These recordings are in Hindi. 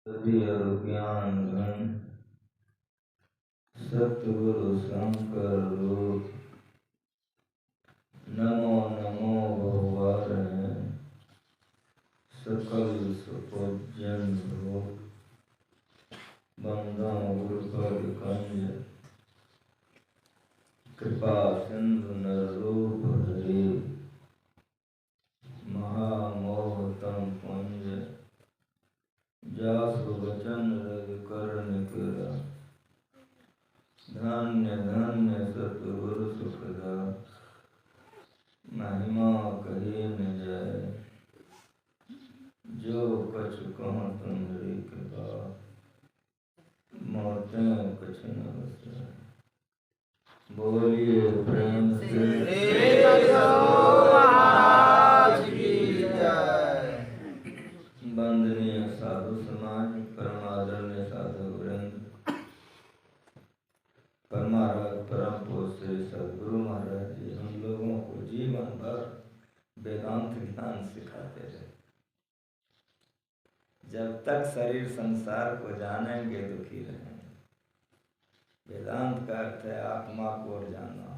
और ज्ञान घन सतगुरु शंकर रूप। नमो नमो भगवान सकल सुपूजन रूप। बंदो गुरुपद कंज कृपा सिंधु नरूप हरि। महामोहतम पुंज जासु वचन रविकर निकरा। धन्य धन्य सतगुरु सुखदा। महिमा कही न जाय जो कछ कहूँ तुम्हारी कृपा। मोतें कुछ न बसा। बोलिए प्रेम से महाराज की जय। वंदनीय साधु समाज, परमादरणीय साधु वृंद, परमाराज परम पूज्य सदगुरु महाराज जी हम लोगों को जीवन भर वेदांत ज्ञान सिखाते रहे। जब तक शरीर संसार को जानेंगे दुखी रहेंगे। वेदांत का अर्थ है आत्मा को जानना।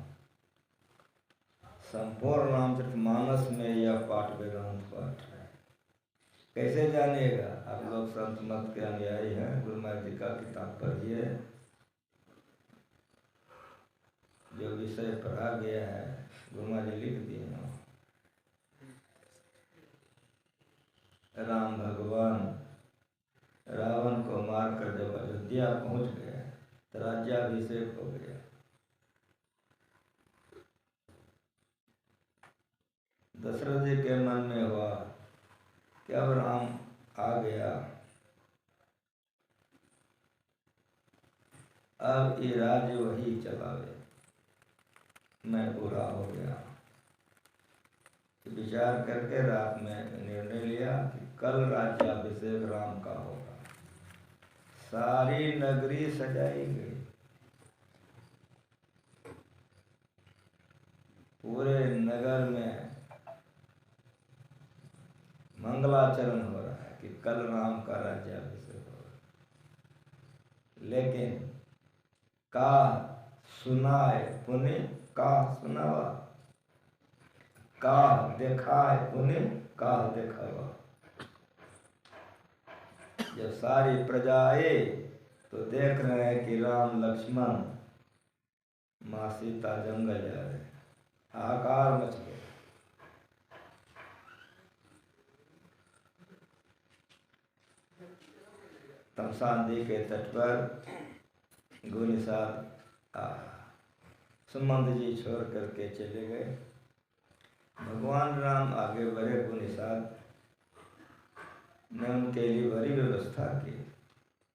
संपूर्ण रामचरितमानस में यह पाठ वेदांत पाठ है। कैसे जानिएगा? आप लोग संत मत के अनुयायी हैं, गुरु महाराज जी का किताब पढ़िए। जो विषय पढ़ा गया है गुरु महाराज जी लिख दिए हैं। राम भगवान रावण को मारकर जब अयोध्या पहुंच गए तो राज्याभिषेक हो गया। दशरथ जी के मन में हुआ कि अब राम आ गया, अब ये राज्य वही चलावे, मैं पूरा हो गया। तो विचार करके रात में निर्णय लिया कि कल राज्याभिषेक राम का होगा। सारी नगरी सजाई गई, पूरे नगर में मंगलाचरण हो रहा है कि कल राम का राज्याभिषेक होगा। लेकिन का सुनाए पुण्य का सुनावा, का देखाए पुण्य का देखावा। जब सारी प्रजा आए तो देख रहे हैं कि राम लक्ष्मण माँ सीता जंगल जा रहे हैं। हाहाकार मच गया। तमसा नदी के तट पर गुनिसाद सुमंत जी छोड़ करके चले गए। भगवान राम आगे बढ़े। गुनिसाद ने उनके लिए बड़ी व्यवस्था की।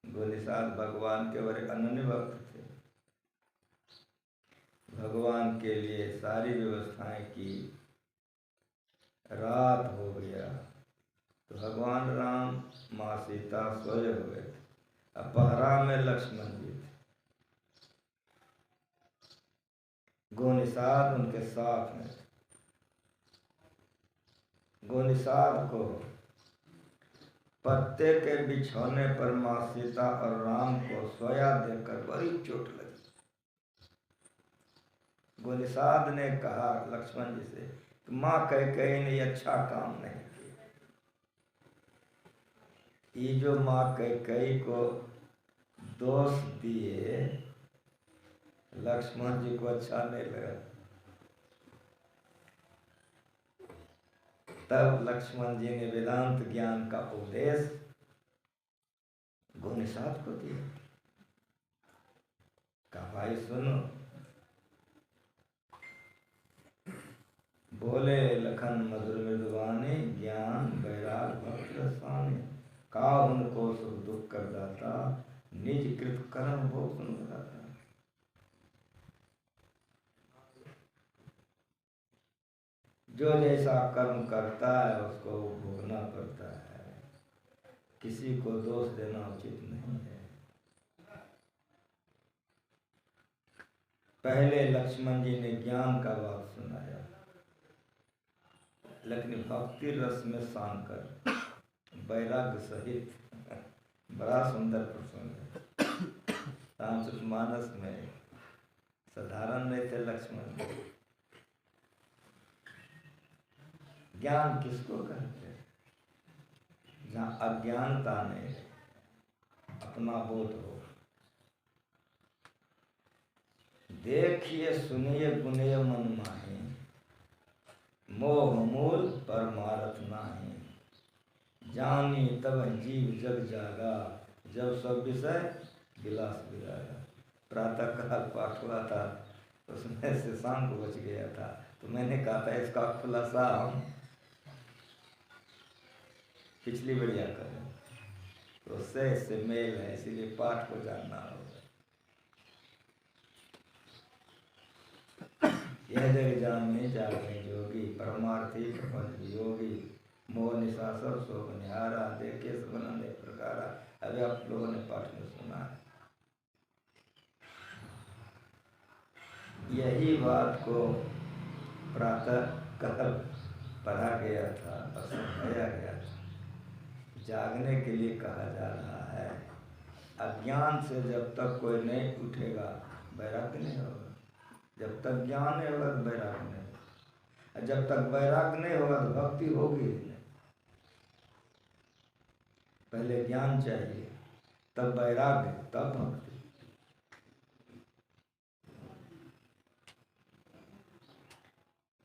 गुनिसाद भगवान के बड़े अनन्य भक्त थे। भगवान के लिए सारी व्यवस्थाएं की। रात हो गया तो भगवान राम माँ सीता सोए हुए थे। अब पहरा में लक्ष्मण जी थे। गुनिसाद उनके साथ में थे। गुनिसाद को पत्ते के बिछौने पर माँ सीता और राम को सोया देखकर बड़ी चोट लगी। गुनिसाद ने कहा लक्ष्मण जी से कि माँ कैकेयी ने अच्छा काम नहीं किया। ये जो माँ कैकेयी को दोष दिए लक्ष्मण जी को अच्छा नहीं लगा। तब लक्ष्मण जी ने वेदांत ज्ञान का उपदेश गुनिसाद को दिया। कहा भाई सुनो, बोले लखन मधुर मृदुवाणी, ज्ञान वैराग भक्त रसानी। का उनको सुख दुख कर दाता, निज कृत कर्म भोग सुन बताता। जो जैसा कर्म करता है उसको भोगना पड़ता है। किसी को दोष देना उचित नहीं है। पहले लक्ष्मण जी ने ज्ञान का बात सुनाया, लेकिन भक्ति रस में सान कर वैराग्य सहित बड़ा सुंदर प्रसंग है। रामचरितमानस में साधारण नहीं थे लक्ष्मण जी। ज्ञान किसको कहते हैं? जहाँ अज्ञानता नहीं, अपना बोध हो। देखिए सुनिए गुनिय मन माही, मोह मूल परमारथ नाही। जानी तब जीव जग जागा, जब सब विषय विलास विरागा। प्रातः काल पाठ हुआ था, उसमें से शाम को बच गया था, तो मैंने कहा था इसका खुलासा हम पिछली बढ़िया करें, तो उससे इससे मेल है, इसीलिए पाठ को जानना होगा। यह जग जाने जागे जोगी, परमार्थी प्रपंच योगी। मोह निशा सब शोक निहारा, देखे सबन अनेक प्रकारा। अभी आप लोगों ने पाठ में सुना है। यही बात को प्रातः काल पढ़ा गया था और समझाया गया था। जागने के लिए कहा जा रहा है। अज्ञान से जब तक कोई नहीं उठेगा, वैराग्य नहीं होगा। जब तक ज्ञान नहीं होगा तो वैराग्य नहीं होगा। जब तक वैराग्य नहीं होगा तो भक्ति होगी नहीं। पहले ज्ञान चाहिए, तब वैराग्य, तब भक्ति।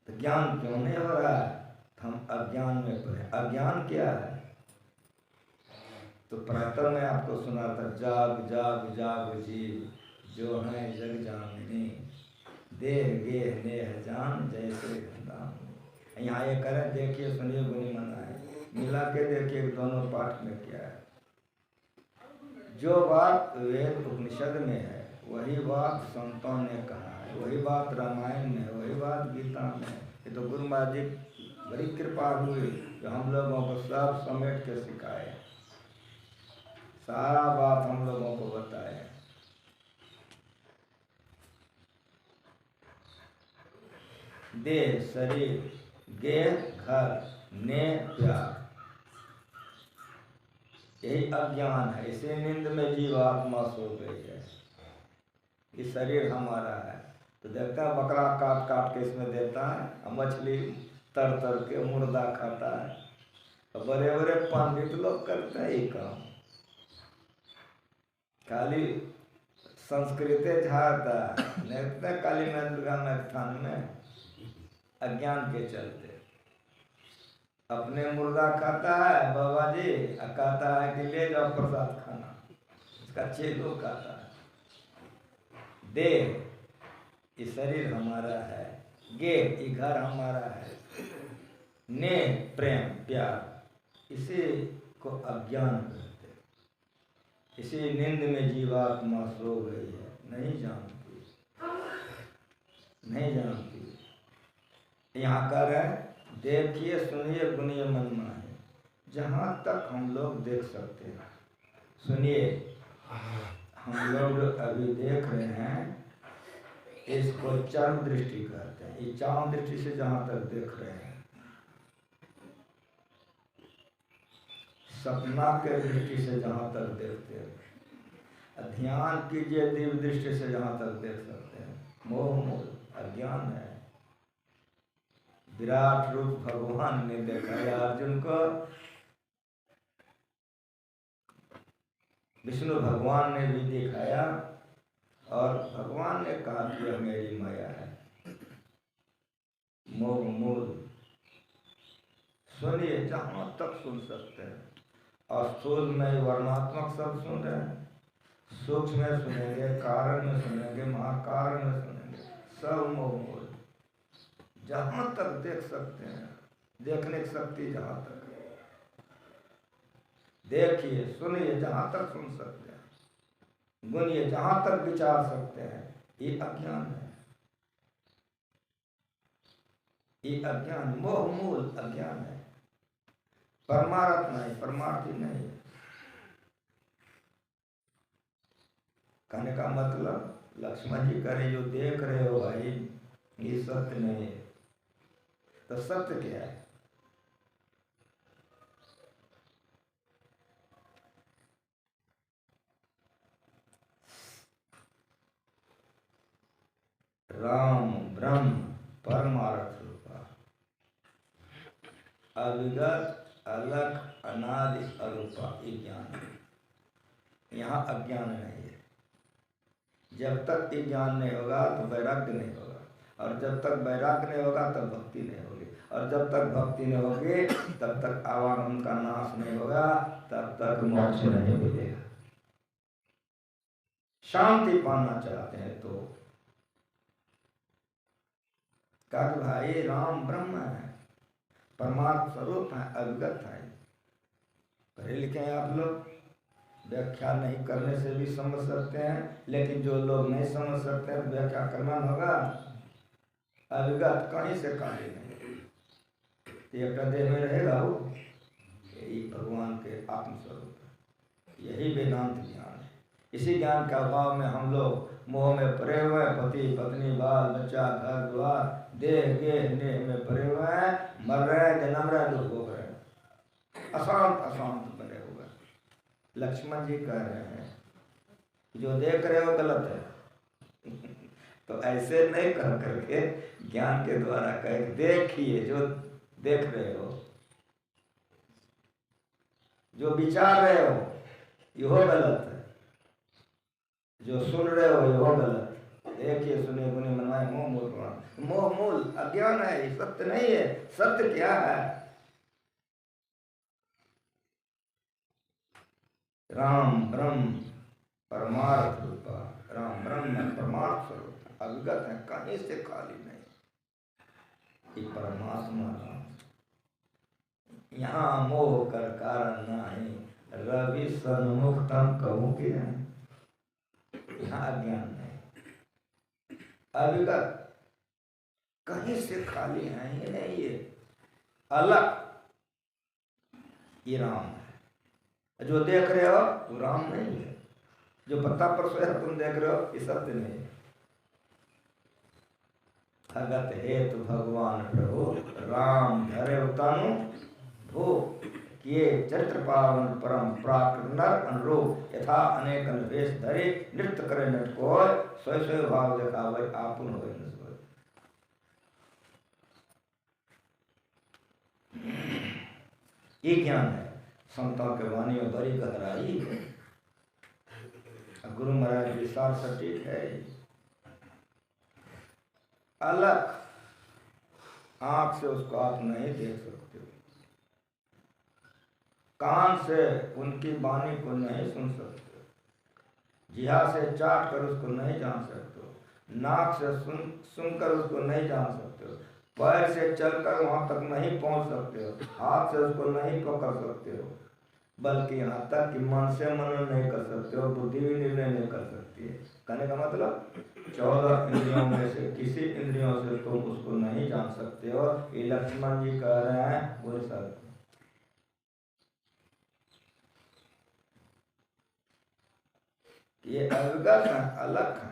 तो ज्ञान क्यों नहीं हो रहा है? हम अज्ञान में पड़े। अज्ञान क्या है? तो प्रातः में आपको सुना था, जाग जाग जाग जीव, जो है जग जामिनी। देह गेह नेह जान, जैसे गंधा। यहाँ ये करें, देखिए सुनिए गुनी मनाए, मिला के देखिए दोनों पाठ में क्या है। जो बात वेद उपनिषद में है, वही बात संतों ने कहा है, वही बात रामायण में है, वही बात गीता में है। ये तो गुरु महाराज जी बड़ी कृपा हुई जो हम लोगों को सब समेट के सिखाए, सारा बात हम लोगों को बताए। देह शरीर, गेह घर, ने प्यार, यही अज्ञान है। इसी नींद में जीवात्मा सो गई है। ये शरीर हमारा है, तो देखता है बकरा काट काट के इसमें देता है, और मछली तर तर के मुर्दा खाता है। तो बड़े बड़े पंडित लोग करते हैं ये काम, खाली संस्कृत झाड़ता है। काली दुर्गा स्थान में अज्ञान के चलते अपने मुर्गा खाता है बाबा जी, कहता है कि ले जाओ प्रसाद खाना, इसका 6 लोग खाता है। देह, ये शरीर हमारा है। गे, ये घर हमारा है। ने, प्रेम प्यार, इसी को अज्ञान कहते। इसी नींद में जीवात्मा सो गई है, नहीं जानती, नहीं जानती। यहाँ कर है, देखिए सुनिए गुनिय मन माहे। जहाँ तक हम लोग देख सकते हैं, सुनिए, हम लोग अभी देख रहे हैं, इसको चरम दृष्टि कहते हैं। ये चरम दृष्टि से जहाँ तक देख रहे हैं, सपना के दृष्टि से जहाँ तक देखते हैं, ध्यान कीजिए दिव्य दृष्टि से जहाँ तक देख सकते हैं, मोह मूल अज्ञान है। विराट रूप भगवान ने दिखाया अर्जुन को, विष्णु भगवान ने भी दिखाया, और भगवान ने कहा कि यह मेरी माया है। मोह मूल सुनिए जहाँ तक सुन सकते हैं। और स्थूल में वर्णात्मक सब सुन रहे हैं, सूक्ष्म में सुनेंगे, कारण में सुनेंगे, महाकारण में सुनेंगे, सब मोह मूल। जहाँ तक देख सकते हैं, देखने की शक्ति जहाँ तक है, देखिए सुनिए जहाँ तक सुन सकते हैं, गुनिए जहाँ तक विचार सकते हैं, ये अज्ञान है। ये अज्ञान मोह मूल अज्ञान है। परमार्थ नहीं, परमार्थी नहीं। कहने का मतलब लक्ष्मण जी करे जो देख रहे हो भाई, ये सत्य नहीं है। तो सत्य क्या है? यहाँ अज्ञान नहीं है। जब तक ये ज्ञान नहीं होगा तो वैराग्य नहीं होगा, और जब तक वैराग्य नहीं होगा तब भक्ति नहीं होगी, और जब तक भक्ति नहीं होगी तब तक आवागमन का नाश नहीं होगा, तब तक मोक्ष नहीं मिलेगा। शांति पाना चाहते हैं तो कहा कि भाई राम ब्रह्म है, परमार्थ स्वरूप है, अविगत है। पढ़े लिखे हैं आप लोग, व्याख्या नहीं करने से भी समझ सकते हैं, लेकिन जो लोग नहीं समझ सकते हैं व्याख्या करना होगा। अविगत कहीं से काली नहीं, ये अपना देह में रहेगा वो, यही भगवान के आत्मस्वरूप है, यही वेदांत ज्ञान है। इसी ज्ञान के अभाव में हम लोग मोह में पड़े हुए हैं, पति पत्नी बाल बच्चा घर द्वार देह नेह में पड़े हुए हैं, मर रहे हैं, जन्म रहे, दुख भोग रहे हैं, अशांत अशांत बने हुए। लक्ष्मण जी कह रहे हैं जो देख रहे हो गलत है तो ऐसे नहीं कह करके ज्ञान के द्वारा कहे देखिए, जो देख रहे हो, जो विचार रहे हो यह गलत है, जो सुन रहे हो यह गलत। देखिए सुने गुने मनवाए मोह मूल प्रमाण, मोह मूल अज्ञान है, ये सत्य नहीं है। सत्य क्या है? राम ब्रह्म परमार्थ रूपा, राम ब्रह्म परमार्थ स्वरूप अविगत है, कहीं से खाली नहीं। ये परमात्मा राम, यहाँ मोह कर कारण नहीं, रवि सन्मुक्तम कहूँ कि नहीं, यहाँ अज्ञान नहीं, अविगत कहीं से खाली है ही नहीं, ये अलग, ये राम है। जो देख रहे हो वो राम नहीं है, जो पत्ता पर सोया तुम देख रहे हो ये सत्य नहीं है। भगत हेतु भगवान प्रभु राम धरे तनु भो, किए चरित्र पावन परम प्राकृत नर अनुरूप, यथा अनेक वेश धरे नृत्य करे नट को, स्वय स्वय भाव दिखावे आपुन होय न सोय। ये ज्ञान है, संतों के वाणी में बड़ी गहराई है। गुरु महाराज विशाल सटीक है। अलग आंख से उसको आप नहीं देख सकते, कान से उनकी वाणी को नहीं सुन सकते, जिहा से चाट कर उसको नहीं जान सकते, नाक से सुनकर उसको नहीं जान सकते हो, पैर से चलकर वहां तक नहीं पहुंच सकते हो, हाथ से उसको नहीं पकड़ सकते हो, बल्कि यहाँ तक कि मन से मनन नहीं कर सकते हो, बुद्धि भी निर्णय नहीं कर सकती है। कहने का मतलब 14 इंद्रियों में से किसी इंद्रियों से तुम उसको नहीं जान सकते हो। ये लक्ष्मण जी कह रहे हैं वो सब ये अविगत है, अलग है।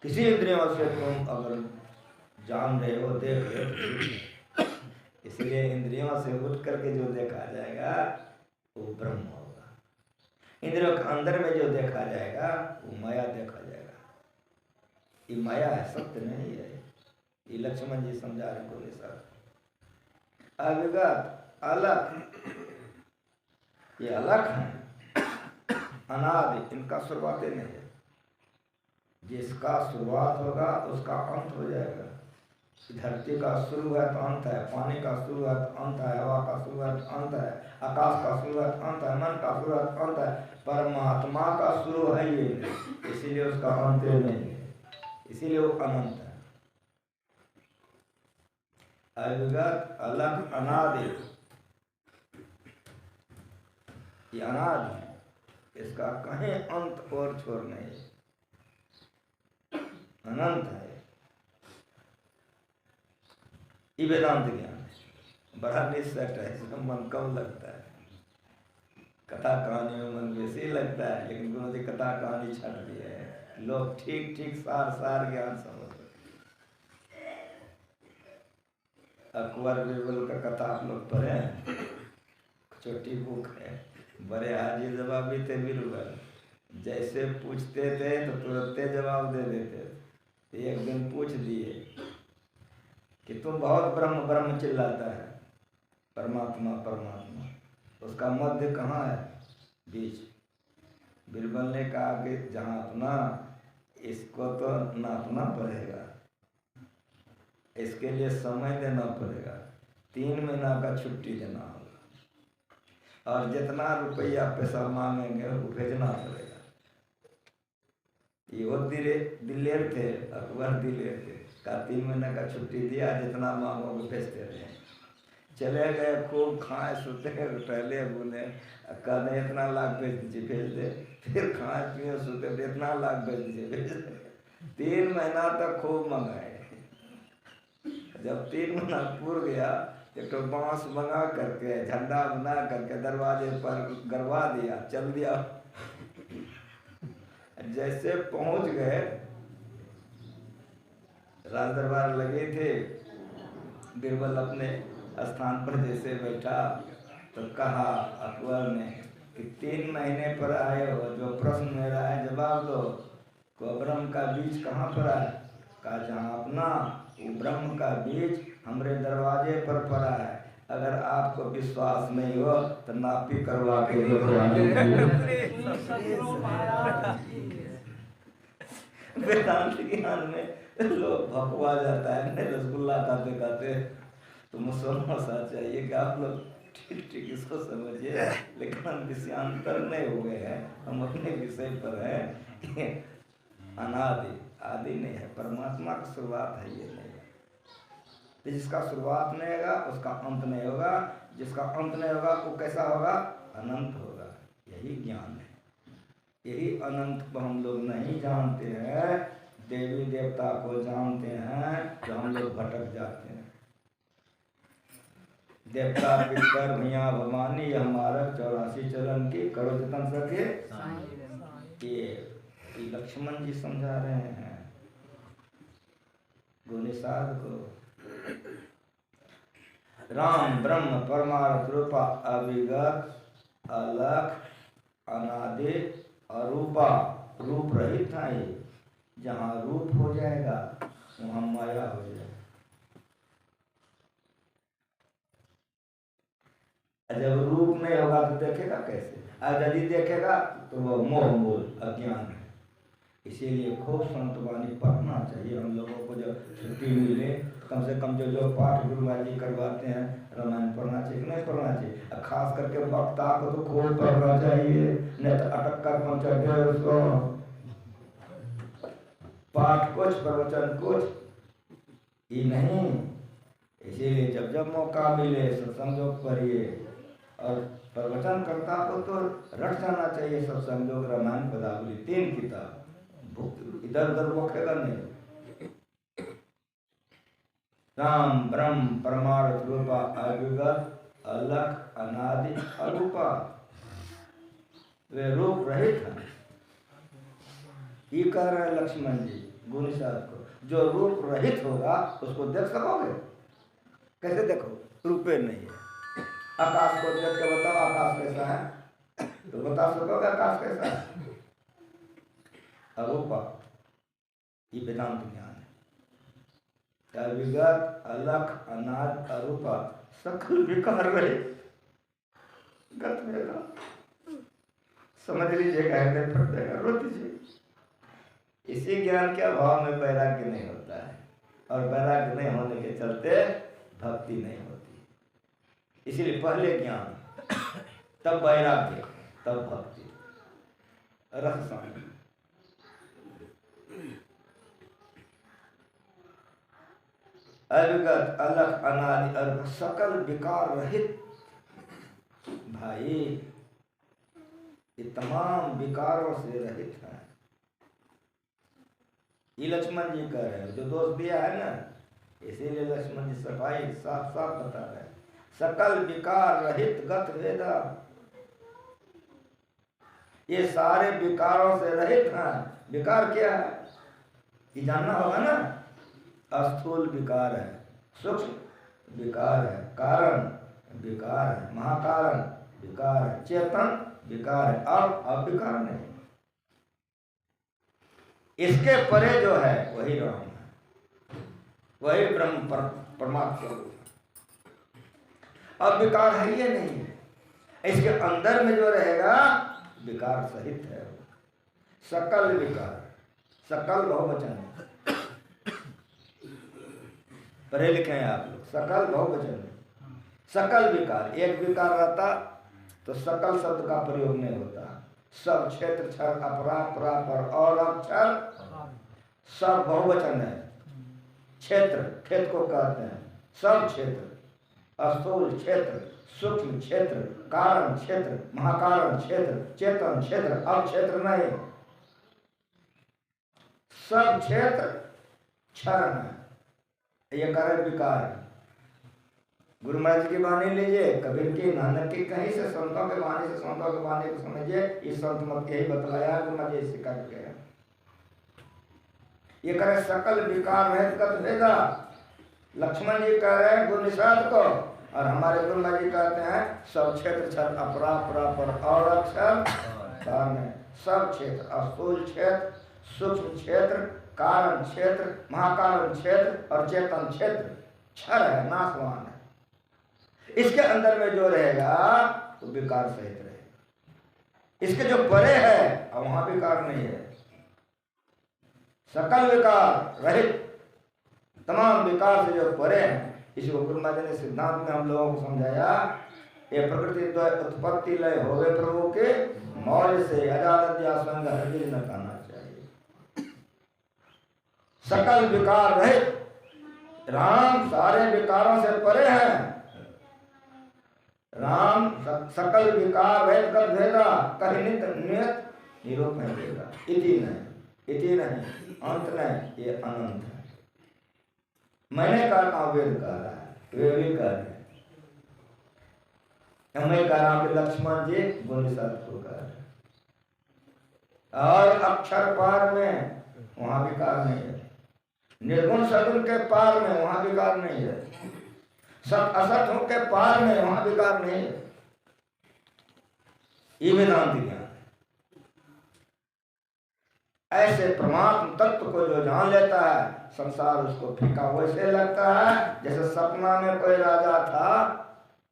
किसी इंद्रियों से तुम अगर जान रहे हो, देख रहे हो, इसलिए इंद्रियों से उठ करके जो देखा जाएगा वो ब्रह्म होगा। इंद्रियों के अंदर में जो देखा जाएगा वो माया देखा जाएगा। ये माया है, सत्य नहीं है। ये लक्ष्मण जी समझा रहे को सर। अविगत अलग, ये अलग है, अनादि, इनका शुरुआत नहीं है। जिसका शुरुआत होगा उसका अंत हो जाएगा। धरती का शुरू है तो अंत है, पानी का शुरू है तो अंत है, हवा का शुरू है तो अंत है, आकाश का शुरू है तो अंत है, मन का शुरू है तो अंत है। परमात्मा का शुरू है ये, इसीलिए उसका अंत नहीं है, इसीलिए वो अनंत है। अविगत अलग अनादि, ये अनादि है, इसका कहीं अंत और छोर नहीं, अनंत है। ये वेदांत ज्ञान है, बड़ा निश्चट है, इसमें मन कम लगता है, कथा कहानी में मन बेसी लगता है, लेकिन गुरु जी कथा कहानी छट दिए है, लोग ठीक ठीक सार सार ज्ञान समझ। अकबर बीरबल का कथा आप लोग पढ़े हैं, छोटी बुक है, बड़े हाजिर जवाब भी थे बीरबल, जैसे पूछते थे तो तुरंत जवाब दे देते। एक दिन पूछ दिए कि तुम बहुत ब्रह्म ब्रह्म चिल्लाता है, परमात्मा परमात्मा, उसका मध्य कहाँ है? बीच। बीरबल ने कहा कि जहाँ अपना, इसको तो नापना पड़ेगा, इसके लिए समय देना पड़ेगा, 3 महीना का छुट्टी देना होगा, और जितना रुपया पैसा मांगेंगे वो भेजना पड़ेगा। ये वो दिलेर थे, अकबर दिलेर थे, का 3 महीने का छुट्टी दिया, जितना मांगोगे भेजते रहे। चले गए, खूब खाए सुते टहले बोले, कहते इतना लाख भेज दीजिए, भेज दे। फिर खाए पिए सुते, इतना लाख भेज दीजिए, भेज दे। 3 महीना तक खूब मंगाए। जब 3 महीना पूर गया, एक तो बांस मंगा करके, झंडा बना करके दरवाजे पर गड़वा दिया, चल दिया। जैसे पहुंच गए, राज दरबार लगे थे, बीरबल अपने स्थान पर जैसे बैठा तो कहा अकबर ने कि 3 महीने पर आए हो, जो प्रश्न मेरा है जवाब दो। को ब्रह्म का बीज कहाँ पर है? कहा जहाँ अपना वो ब्रह्म का बीज हमरे दरवाजे पर पड़ा है। अगर आपको विश्वास नहीं हो तो नापी करवा के देखो। वेदांत ज्ञान में लोग भगवा जाता है, रसगुल्ला खाते खाते। तो समोसा चाहिए कि आप लोग ठीक ठीक इसको समझिए, लेकिन हम विषयांतर नहीं हुए हैं, हम अपने विषय पर हैं। अनादि आदि नहीं है, परमात्मा की शुरुआत है, ये नहीं है। तो जिसका शुरुआत नहीं होगा उसका अंत नहीं होगा, जिसका अंत नहीं होगा वो कैसा होगा? अनंत होगा। यही ज्ञान है। यही अनंत को हम लोग नहीं जानते हैं, देवी देवता को जानते हैं तो हम लोग भटक जाते हैं। देवता पितर भैया भवानी, यह मार्ग 84 चरण की करो जतन सके। ये लक्ष्मण जी समझा रहे हैं गुनिसाद को। राम ब्रह्म परमार्थ रूपा अविगत अलख अनादि अरूपा। रूप रहित है, जहाँ रूप हो जाएगा वहाँ माया हो जाएगा। जब रूप नहीं होगा तो देखेगा कैसे? और यदि देखेगा तो वह मोह मूल अज्ञान है। इसीलिए खूब संतवाणी पढ़ना चाहिए हम लोगों को। जब छुट्टी मिले कम से कम जो पाठ गुरुवार जी करवाते हैं, रामायण पढ़ना चाहिए, नहीं पढ़ना चाहिए। खास करके वक्ता को तो खूब पढ़ना चाहिए, नहीं तो अटक कर पहुंचा उसको। पाठ कुछ प्रवचन कुछ ही नहीं। इसीलिए जब जब मौका मिले सत्संग पढ़िए, और प्रवचन करता को तो रट जाना चाहिए सत्संग, रामायण पदावली 3 किताब, इधर उधर बखेगा नहीं। राम ब्रह्म परमार्थ रूपा अविगत अलख अनादि अरूपा। वे रूप रहित हैं। ये कह रहे हैं लक्ष्मण जी गुनिसाद को, जो रूप रहित होगा उसको देख सकोगे? कैसे देखो? रूपे नहीं है। आकाश को देख के बताओ आकाश कैसा है, तो बता सकोगे आकाश कैसा है? अरूपा। ये वेदांत ज्ञान है। अविगत अलख अनाद अरूपा, सकल विकार रहे गत वेगा। समझ लीजिएगा, हृदय फट जाएगा, रो दीजिए। इसी ज्ञान के अभाव में वैराग्य नहीं होता है, और वैराग्य नहीं होने के चलते भक्ति नहीं होती। इसीलिए पहले ज्ञान, तब वैराग्य, तब भक्ति, रस शांति। अविगत अलख अनादि और सकल विकार रहित। भाई ये तमाम विकारों से रहित है। ये लक्ष्मण जी कह रहे हैं, जो दोष दिया है ना, इसीलिए लक्ष्मण जी सफाई साफ साफ बता रहे हैं। सकल विकार रहित गत वेदा। ये सारे विकारों से रहित हैं। विकार क्या है ये जानना होगा ना। स्थूल विकार है, सूक्ष्म विकार है, कारण विकार है, महाकारण विकार है, चेतन विकार है, और अविकार नहीं। इसके परे जो है वही राम है, वही ब्रह्म परमात्मा। अब विकार है ये नहीं है। इसके अंदर में जो रहेगा विकार सहित है। सकल विकार, सकल बहुवचन है, पढ़े लिखे हैं आप लोग, सकल बहुवचन है। सकल विकार, एक विकार रहता तो सकल शब्द का प्रयोग नहीं होता। सब, क्षेत्र, क्षर, अपरा, परा, पर और अक्षर, सब बहुवचन है। क्षेत्र, खेत को कहते हैं, सब क्षेत्र, स्थूल क्षेत्र, सूक्ष्म क्षेत्र, कारण क्षेत्र, महाकारण क्षेत्र, चेतन क्षेत्र, अब क्षेत्र नहीं, सब क्षेत्र क्षरण है। ये कारण विकार है। गुरु महाराज की वाणी लीजिए, कबीर की, नानक की, कहीं से संतों के वाणी से, संतों के वाणी को समझिए। इस संत मत यही बतलाया, गुरु महाराज यही सिखा के गए। ये करे सकल विकार रहित कत भेदा, लक्ष्मण जी कह रहे हैं गुरु निषाद को, और हमारे गुरु महाराज जी कहते हैं सब क्षेत्र क्षर अपरा परा पर और अक्षर कारण, सब क्षेत्र, स्थूल क्षेत्र, सूक्ष्म क्षेत्र, कारण क्षेत्र, महाकारण क्षेत्र और चेतन क्षेत्र क्षर है, नाशवान है। इसके अंदर में जो रहेगा वो विकार सहित रहेगा। इसके जो परे है और वहां विकार नहीं है। सकल विकार रहित, तमाम विकार से जो परे हैं, इसको गुरु महाराज ने सिद्धांत में हम लोगों को समझाया। ये प्रकृति उत्पत्ति लय होवे प्रभु के मौज से, अजाद्या संग हरगिज न कहना चाहिए। सकल विकार रहित, राम सारे विकारों से परे हैं। राम सकल विकार रहित कर भेदा, कहीं नियत निरूप नहीं देगा। इति नहीं, इति नहीं, अंत नहीं, ये अनंत है। मैंने कहा, वेद कह रहा है, वे भी कह रहे हैं, मैं कह रहा हूं कि लक्ष्मण जी गुण निषाद को कह रहे, और अक्षर पार में वहां विकार नहीं है। निर्गुण सगुण के पार में वहां विकार नहीं है। सत असत के पार में वहां विकार नहीं है। ये वेदांत ज्ञान। ऐसे परमात्म तत्व को जो जान लेता है, संसार उसको फीका वैसे लगता है जैसे सपना में कोई राजा था,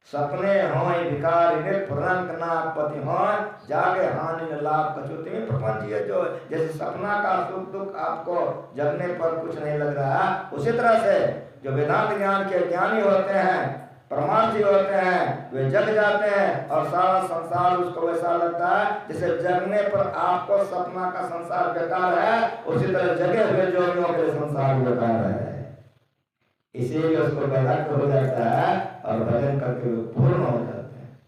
सपने होय भिखारी निर्फरंक नागपति होय, जागे हानि न लाभ कचुति में प्रपंच। ये जो जैसे सपना का सुख दुख आपको जगने पर कुछ नहीं लग रहा, उसी तरह से जो वेदांत ज्ञान के ज्ञानी होते हैं, परमार्थी होते हैं, वे जग जाते हैं और सारा संसार उसको वैसा लगता है जैसे जगने पर आपको सपना का संसार बेकार है, उसी तरह जगे हुए जोगियों के लिए संसार बेकार है। इसीलिए उसको वैराग्य हो जाता है और भजन करके वे पूर्ण हो जाते हैं।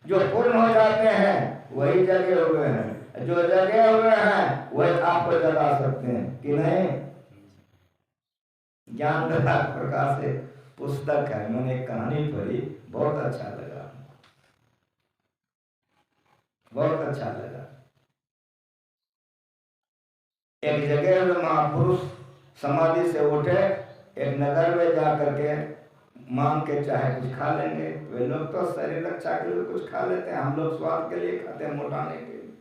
जो पूर्ण हो जाते हैं वही जगे हुए हैं, जो जगे हुए हैं वही आपको जगा सकते हैं कि नहीं। ज्ञान प्रकाश से पुस्तक है, मैंने एक कहानी पढ़ी, बहुत अच्छा लगा, बहुत अच्छा लगा। एक जगह में महापुरुष समाधि से उठे, एक नगर में जा करके मांग के चाहे कुछ खा लेंगे। वे लोग तो शरीर रक्षा के लिए कुछ खा लेते हैं, हम लोग स्वाद के लिए खाते हैं, मोटाने के लिए।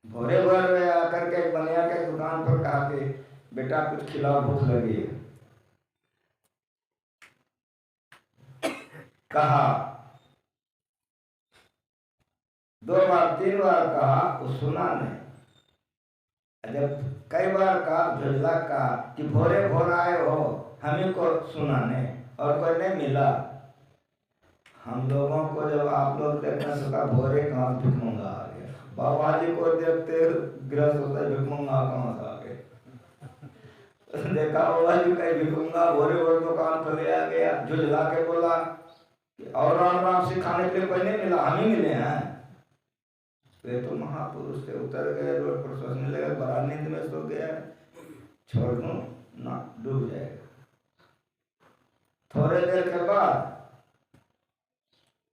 भोरे भोर में आकर के बनिया के दुकान पर कहा कि बेटा कुछ खिलाओ, भूख लगी है। कहा, 2 बार 3 बार कहा, वो सुना नहीं। जब कई बार कहा, झुंझला कहा कि भोरे भोर आए हो, हमें को सुना नहीं और कोई नहीं मिला। हम लोगों को जब आप लोग देखना सुखा, भोरे कहाँ भिखमंगा आ गया। बाबा जी को देखते गृहस्थ होता है, भिखमंगा कहाँ से आ गए। देखा बाबा जी कहीं भिखमंगा भोरे भोर दुकान पर ले आ गया। झुंझला के बोला और राम राम सिखाने के लिए कोई नहीं मिला, हम ही मिले हैं। वे तो महापुरुष से उतर गए, रोड पर सोचने लगे, बड़ा नींद में सो गया, छोड़ दूं ना, डूब जाएगा। थोड़े देर के बाद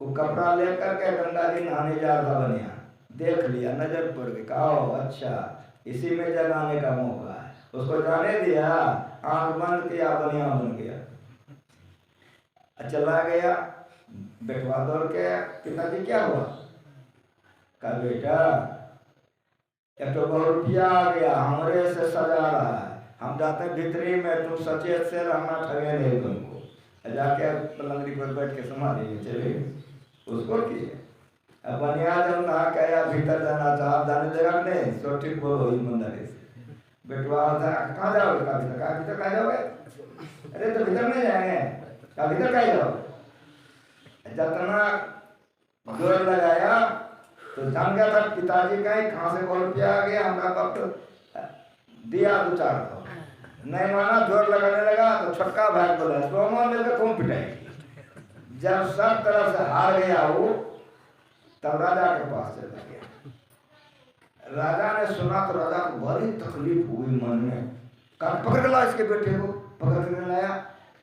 वो कपड़ा लेकर के गंगा जी नहाने जा रहा बनिया, देख लिया, नजर पड़ गई, कहा अच्छा इसी में जगाने का मौका है। उसको जाने दिया, आंख बंद किया, बनिया बन गया। चला गया, बेटवा दौड़ के, पिताजी क्या हुआ? कहा बेटा एक तो 100 रुपया आ गया, हमारे से सजा रहा है, हम जाते भीतरी में, तुम सचेत से रहना, ठगे नहीं तुमको। जाके पलंगड़ी पर बैठ के समाधि में चले, उसको किए। अब बनिया जब नहा के आया भीतर जाना चाह जाने देगा कि नहीं, सो ठीक बोलो ईमानदारी से। बेटवा था कहाँ जाओगे, कहा भीतर, कहा भीतर कहाँ जाओगे, अरे तो भीतर नहीं जाएंगे, कहा भीतर कहाँ जाओगे। जितना जोर लगाया तो जान गया था पिताजी का ही कहाँ से बोल पिया आ गया, हमारा वक्त दिया दो चार को नहीं माना, जोर लगाने लगा तो छोटका भाई बोला सोमा मिलकर कौन पिटाएगी। जब सब तरफ से हार गया वो, तब राजा के पास चला गया। राजा ने सुना तो राजा को बड़ी तकलीफ हुई मन में, कहा पकड़ के ला इसके बेटे को, पकड़ के लाया।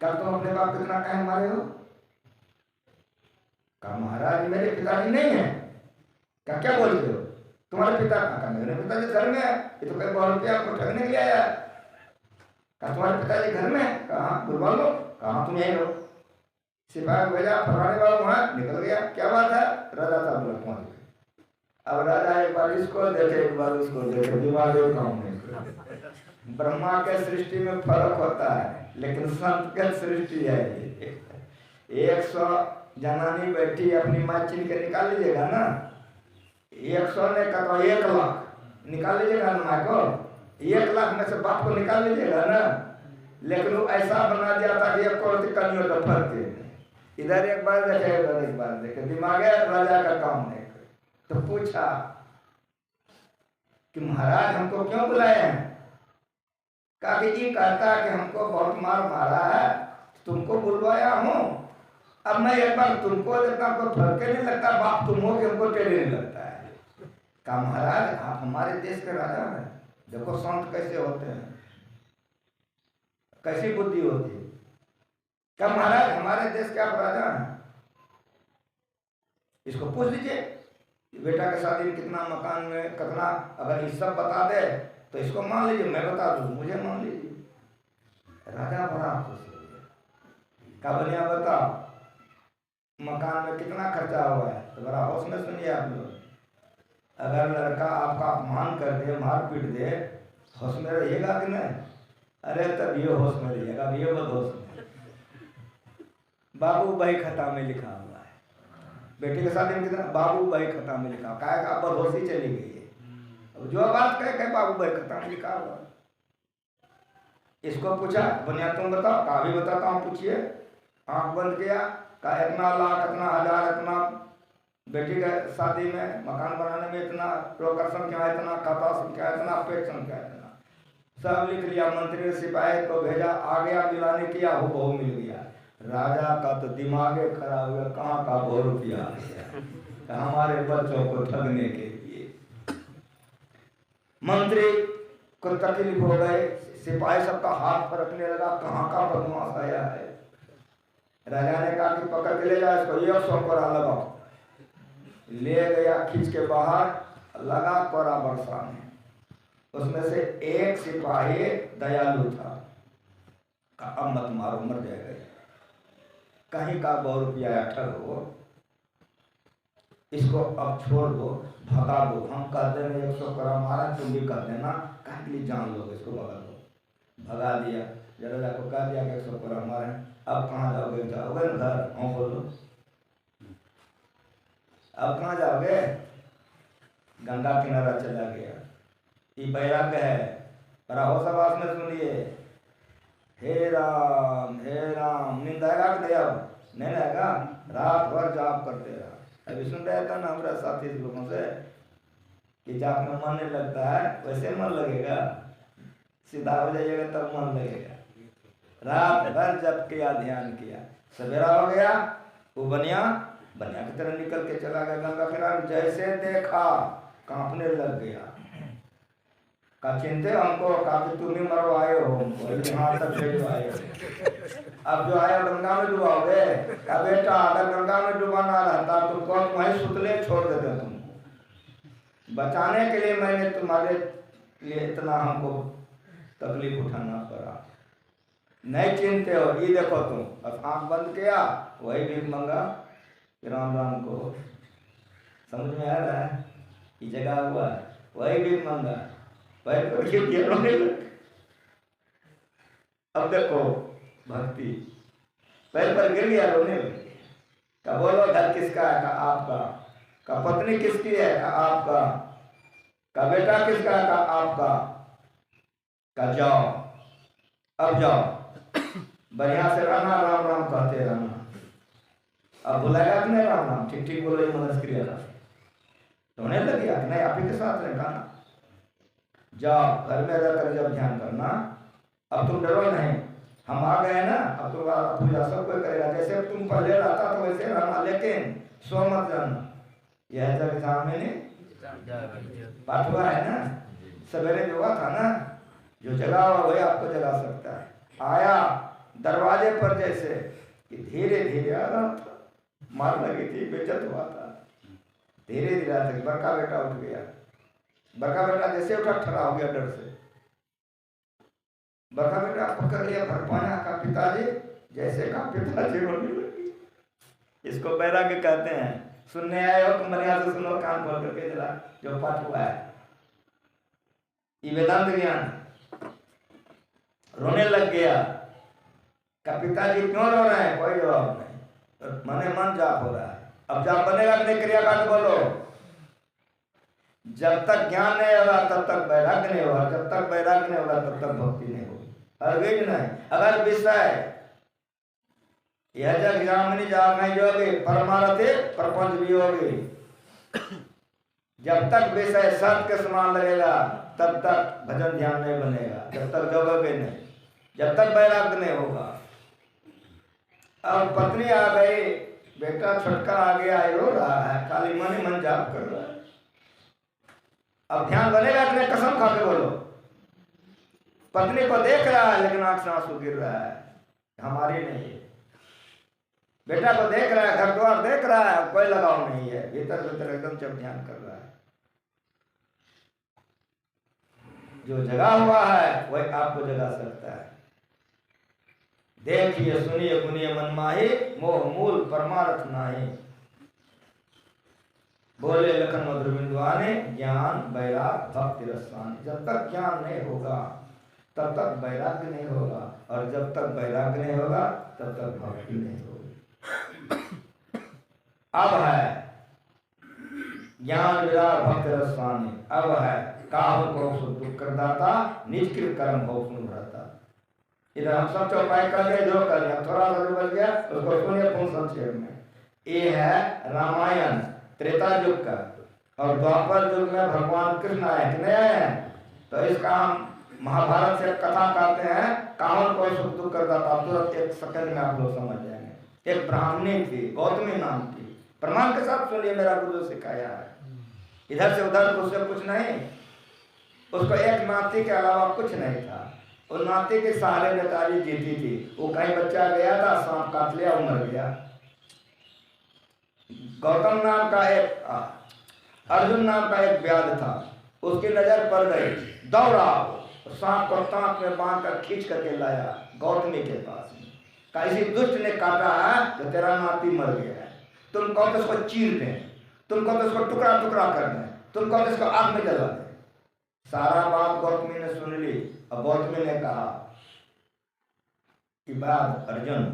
कहा तुम अपने बाप कितना कहे मारे हो, कहा महाराज मेरे पिताजी नहीं है। कहा क्या बोलते हो, तुम्हारे पिता कहा, मेरे पिताजी घर में है, ये तो कहीं 100 रुपया आपको ठगने के लिए आया। कहा तुम्हारे पिताजी घर में, कहा बुलवा लो, कहा तुम यही रहो। सिपाही भेजा, फलाने वाला वहां निकल गया, क्या बात है, राजा साहब बोला पहुंच गए। अब राजा एक बार इसको देखे एक बार उसको देखे, दिमाग काम नहीं। ब्रह्मा के सृष्टि में फर्क होता है, लेकिन संत के सृष्टि है ये। 100 जनानी बैठी अपनी माँ चीन के निकाल लीजिएगा ना, 100 ने कहा 1 लाख निकाल लीजिएगा ना माँ को, 1 लाख में से बाप को निकाल लीजिएगा ना। लेकिन वो ऐसा बना दिया था कि 1 करोड़ की कमियों का फर्क है, इधर एक बार देखे उधर एक बार देखे, दिमाग राजा का काम नहीं। तो पूछा कि महाराज हमको क्यों बुलाए हैं। कहा कि ये कहता कि हमको बहुत मार मारा है, तुमको बुलवाया हूँ। अब मैं एक बार तुमको देखता हमको फर्क नहीं लगता, बाप तुम हो कि हमको टेढ़े नहीं लगता है। कहा महाराज आप हमारे देश के राजा हैं, देखो संत कैसे होते हैं, कैसी बुद्धि होती है। कहा महाराज हमारे देश के आप राजा हैं, इसको पूछ लीजिए बेटा के शादी में कितना, मकान में कितना, अगर ये सब बता दे तो इसको मान लीजिए, मैं बता दूं मुझे मान लीजिए। राजा बड़ा खुश हो गया। कहा बढ़िया बताओ मकान में कितना खर्चा हुआ है, तो बड़ा होश में सुनिए आप लोग। अगर लड़का आपका अपमान कर दे, मार पीट दे, होश में रहिएगा कि नहीं, अरे तब ये होश में रहिएगा, ये बदहोश में। बाबू भाई खता में लिखा हुआ है, बेटी के शादी में कितना, बाबू भाई खता में लिखा, कहा का बदहोशी चली गई है। अब जो बात कहे बाबू भाई खता में लिखा हुआ। इसको पूछा बनिया तुम बताओ, कहा भी बताता हूँ, पूछिए। आंख बंद किया, कहा इतना लाख इतना हजार इतना, बेटी के शादी में मकान बनाने में इतना, प्रोकर्शन क्या इतना, खाता संख्या इतना, पेट संख्या इतना, सब लिख लिया। मंत्री ने सिपाही को भेजा, आ गया मिलाने किया, वो बहु मिल गया। राजा का तो दिमाग खराब हुआ, कहाँ का 100 रुपया आ गया हमारे बच्चों को ठगने के लिए। मंत्री को तकलीफ हो गए, सिपाही सबका हाथ फरकने लगा, कहाँ का बदमाश आया है। राजा ने कहा कि पकड़ के ले जाओ इसको, 100 कोरा लगाओ। ले गया खींच के बाहर, लगा कोरा बरसाने। उसमें से एक सिपाही दयालु था, कहा अब मत मारो मर जाएगा, कहीं का 100 रुपया ठग हो, इसको अब छोड़ दो, भगा दो। हम कर देंगे 100 कोरा मारा, तुम भी कर देना, कहीं के लिए जान लो, इसको भगा दो। भगा दिया। राजा को कह दिया कि 100 कोरा मारे, अब कहाँ जाओगे, जाओगे ना घर, हाँ बोलो, अब कहाँ जाओगे, गंगा किनारा चला गया। ये बैराग है, पर होशवास में सुनिए, हे राम नींद आएगा कि नहीं, अब नहीं आएगा, रात भर जाप करते रहा। अभी सुन रहे थे ना हमारा साथी लोगों से कि जाप में मन नहीं लगता है, वैसे मन लगेगा, सीधा हो जाइएगा तब मन लगेगा। रात भर जप किया, ध्यान किया, सवेरा हो गया, वो बनिया की तरह निकल के चला गया गंगा किनारे। जैसे देखा कांपने लग गया, का चिंते हमको, काफी तुम ही मरवाए हो हमको, यहाँ तक भेजवाए हो, अब जो आया गंगा में डुबाओगे। का बेटा अगर गंगा में डुबाना रहता तुमको तुम्हारे सुतले छोड़ देते, तुमको बचाने के लिए मैंने तुम्हारे लिए इतना हमको तकलीफ उठाना पड़ा, नहीं चिंते हो। ये देखो तुम, अब आँख बंद किया, वही भीख मंगा राम राम को, समझ में आ रहा है, ये जगह हुआ वही भीख मंगा, पैर पर गिर गया रोने लगा। अब देखो भक्ति, पैर पर गिर गया रोने लगा। बोलो घर किसका है, आपका। का पत्नी किसकी है? का आपका। का बेटा किसका? का आपका। का जाओ, अब जाओ बढ़िया से रहना, राम राम कहते रहना। अब बुलाया कि नहीं राम राम, ठीक ठीक बोलो, ये मदद क्रिया था। होने लग गया कि नहीं, आप ही के साथ रहना। जाओ घर में रहकर जब ध्यान करना, अब तुम डरो नहीं, हम आ गए ना, अब तो पूजा सब कोई करेगा। जैसे तुम पहले रहता तो वैसे रहना, लेकिन सो मत जाना। यह जग जहाँ मैंने पाठ हुआ है ना, सवेरे जो हुआ था ना, जो जगा हुआ वही आपको जगा सकता है। आया दरवाजे पर जैसे कि धीरे धीरे आ रहा था, मार लगी थी, बेचत हुआ था, धीरे धीरे आता बड़का बेटा उठ गया। बड़का बेटा जैसे उठा ठहरा हो गया डर से। बड़का बेटा पकड़ लिया भरपाना का पिताजी, जैसे का पिताजी रोने लगी। इसको बैराग्य कहते हैं। सुनने आए हो तो मर्यादा से सुनो, कान खोल करके जरा जो पाठ हुआ है ये वेदांत ज्ञान। रोने लग गया। का पिताजी क्यों रो रहे हैं? कोई जवाब नहीं, तो मने मन जाप हो रहा है। अब जाप बनेगा कि नहीं? क्रियाकांड बोलो। जब तक ज्ञान नहीं होगा तब तक वैराग्य नहीं होगा, जब तक वैराग्य नहीं होगा तब तक भक्ति नहीं होगी। हरगिज नहीं। अगर विषय यह जग जामनी जाग जोगे परमारथे प्रपंच वियोगी, जब तक विषय सत्य के समान लगेगा तब तक भजन ध्यान नहीं बनेगा, जब तक जोगोगे नहीं, जब तक वैराग्य नहीं होगा। अब पत्नी आ गई, बेटा छटका आ गया, रो रहा है, खाली मन ही मन जाप कर रहा है। अब ध्यान बनेगा कि नहीं? कसम खा के बोलो। पत्नी को देख रहा है लेकिन आंख से आंसू गिर रहा है, हमारी नहीं है। बेटा को देख रहा है, घर द्वार देख रहा है, कोई लगाव नहीं है, भीतर भीतर एकदम जब ध्यान कर रहा है। जो जगा हुआ है वही आपको जगा सकता है। देखिए सुनिए गुनिए मन माही, मोह मूल परमार्थ नाही। बोले लखन मधुर बिंदुआने, ज्ञान वैराग भक्ति रसाने। जब तक ज्ञान नहीं होगा तब तक वैराग्य नहीं होगा, और जब तक वैराग्य नहीं होगा तब तक भक्ति नहीं होगी। अब है ज्ञान विराग भक्ति रसाने, अब है काहु को दुख करदाता, निष्कृत कर्म हो सुन रहता। इधर हम सब चौपाई कर गए, जो कर लिया, थोड़ा सा जो बच गया उसको सुनिए पूर्ण संक्षेप में। ये है रामायण त्रेता युग का, और द्वापर युग में भगवान कृष्ण आए कि नहीं आए हैं? तो इसका हम महाभारत से कथा कहते हैं, काहन को सुख दुख करता था। तुरंत एक सेकंड में आप लोग समझ जाएंगे। एक ब्राह्मणी थी, गौतमी नाम की, प्रमाण के साथ सुनिए, मेरा गुरु सिखाया है, इधर से उधर उससे कुछ नहीं। उसको एक नाती के अलावा कुछ नहीं था। उस नाती के सहारे बेचारी जीती थी। वो कहीं बच्चा गया था, सांप काट लिया, वो मर गया। गौतम नाम का एक अर्जुन नाम का एक व्याध था, उसकी नजर पड़ गई, दौड़ा, सांप को तांत में बांध कर खींच करके लाया गौतमी के पास में। का इसी दुष्ट ने काटा है तो तेरा नाती मर गया है, तुम कहो तो उसको चीर दें, तुम कहो तो उसको टुकड़ा टुकड़ा कर दें, तुम कहो तो इसको आग में जला दें। सारा बात गौतमी ने सुन ली। अब गौतमी ने कहा कि बात अर्जुन,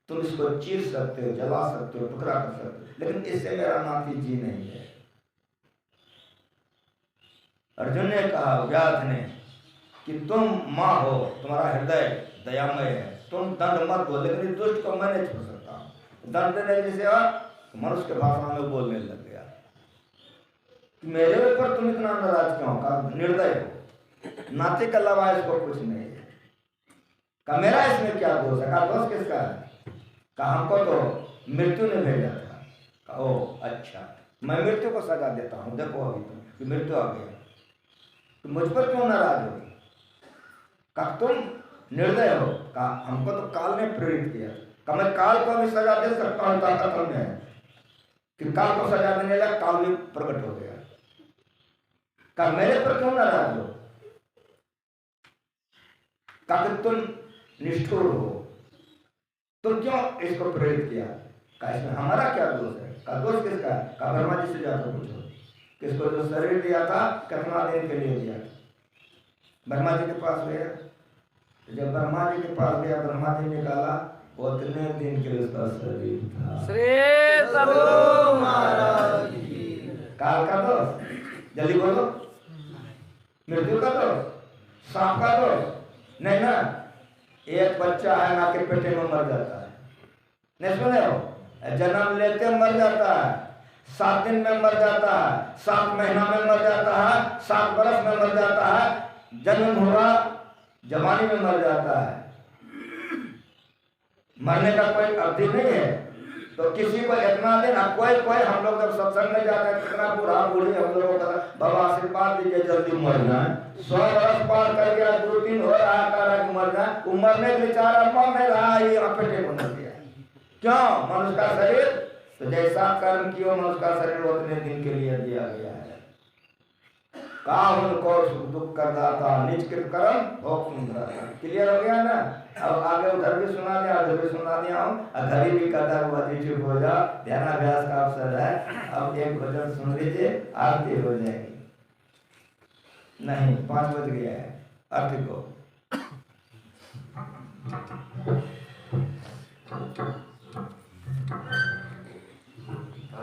तुम इसको चीर सकते हो, जला सकते हो, टुकड़ा कर सकते हो, लेकिन इससे मेरा नाती जी नहीं है। अर्जुन ने कहा व्याध ने कि तुम माँ हो, तुम्हारा हृदय दयामय है, तुम दंड मत दो, लेकिन इस दुष्ट को मैं नहीं छोड़ सकता हूँ। दंड देने जैसे तो मनुष्य के भाषा में बोलने लग गया, मेरे ऊपर तुम इतना नाराज क्यों? कहा निर्दय हो, नाते के अलावा इसको कुछ नहीं है। कहा मेरा इसमें क्या दोष है? कहा दोष किसका है? कहा हमको तो मृत्यु ने भेजा था। कहा ओ अच्छा, मैं मृत्यु को सजा देता हूँ, देखो अभी तुम मृत्यु आ गया, तुम मुझ पर क्यों नाराज हो? कहा तुम निर्दय हो। कहा हमको तो काल ने प्रेरित किया। कहा मैं काल को भी सजा दे सकता हूँ, ताकत में है कि काल को सजा देने लगा, काल भी प्रकट हो गया। कहा मेरे पर क्यों नाराज हो? कहा तुम निष्ठुर हो, तुम क्यों इसको प्रेरित किया? कहा इसमें हमारा क्या दोष है? कहा दोष किसका है? कहा ब्रह्मा जी से जाकर पूछो, किसको जो शरीर दिया था कितना दिन के लिए दिया? ब्रह्मा जी के पास गया, जब ब्रह्मा जी के पास गया, ब्रह्मा जी ने कहा उतने दिन के लिए उसका शरीर था। श्री सद्गुरु महाराज। काल का दोष, जल्दी बोलो, मृत्यु का दोष, सांप का दोष नहीं ना। एक बच्चा है माँ के पेटे में मर जाता है, नहीं सुने हो, जन्म लेते मर जाता है, 7 दिन में मर जाता है, 7 महीना में मर जाता है, 7 बरस में मर जाता है, जन्म हुआ जवानी में मर जाता है। मरने का कोई अवधि नहीं है। तो किसी को इतना दिन, कोई हम लोग जब सत्संग में जाते हैं कितना बूढ़ा बूढ़ी हम लोगों का बाबा आशीर्वाद दीजिए जल्दी मर जाए, 100 वर्ष पार कर गया, 2-3 हो रहा है मर जाए, वो मरने के बेचारा मर नहीं रहा, ये पेटे को मर गया। क्यों? मनुष्य का शरीर तो जैसा कर्म किया मनुष्य का शरीर उतने दिन के लिए दिया गया है। काम उनको सुख दुख कर दाता, निज कृत कर्म भोग सुंदर। क्लियर हो गया ना? अब आगे उधर भी सुना दिया, उधर भी सुना दिया हूँ, घड़ी भी कहता हुआ चुप हो जा, ध्यानाभ्यास का अवसर है। अब एक भजन सुन लीजिए, आरती हो जाएगी। नहीं 5 बज गया है, आरती को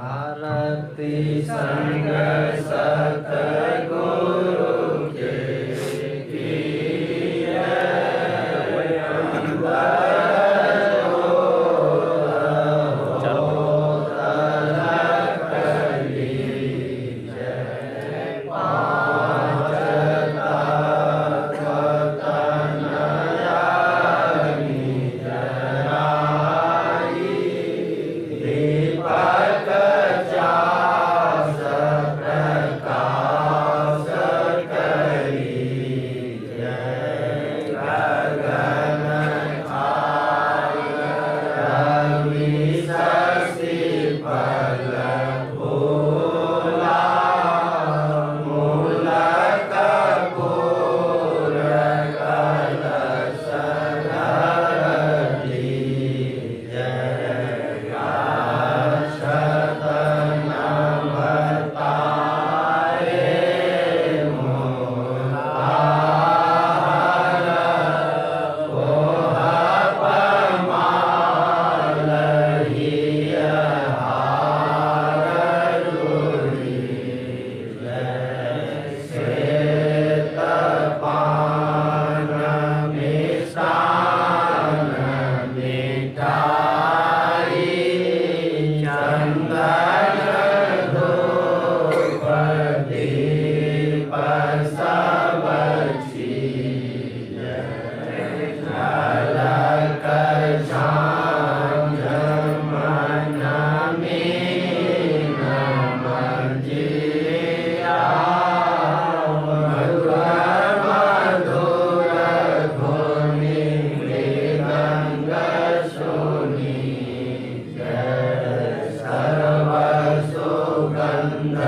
आरती संग सतगुरु के सर्व सुगंध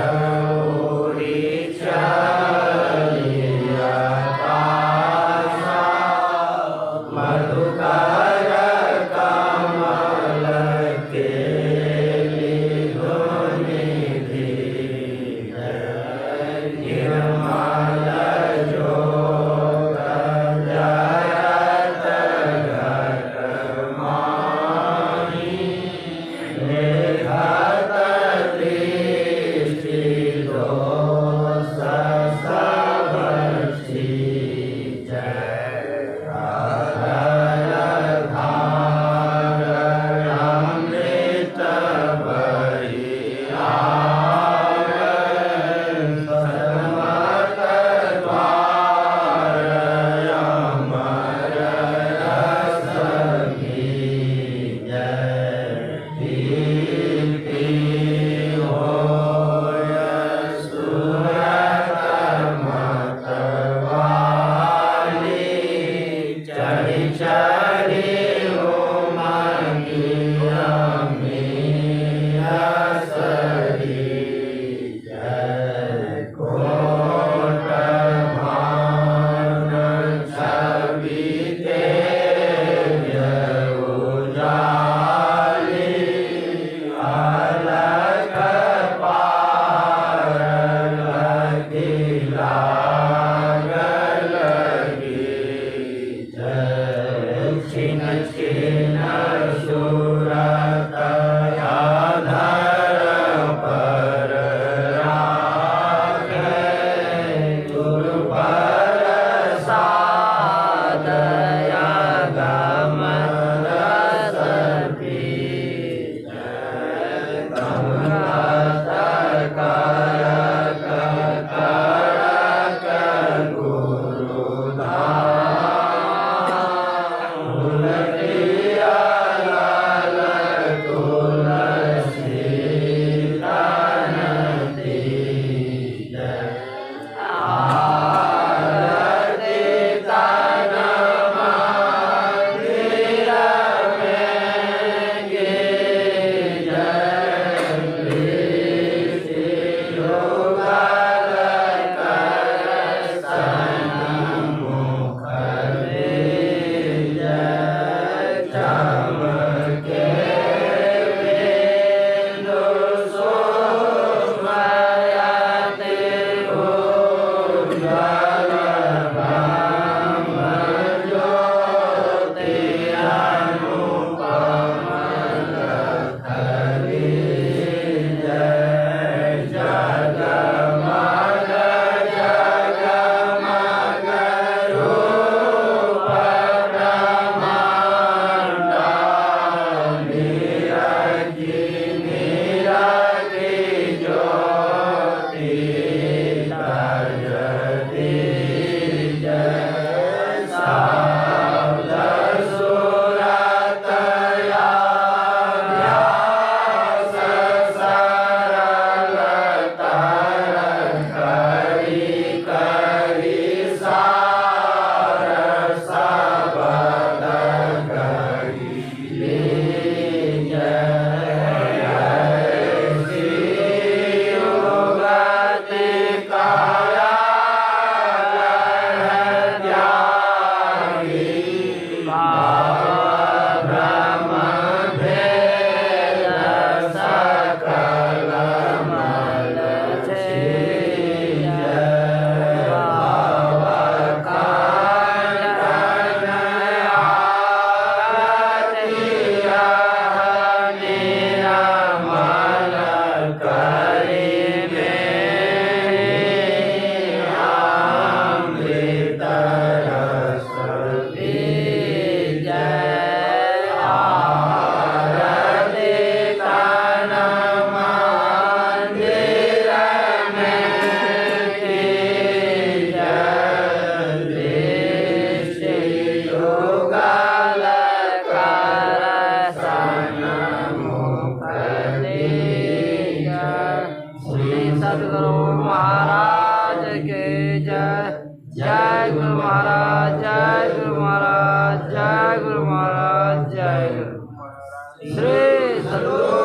सदगुरु महाराज के जय। जय गुरु महाराज, जय गुरु महाराज, जय गुरु महाराज, जय गुरु। श्री सदगुरु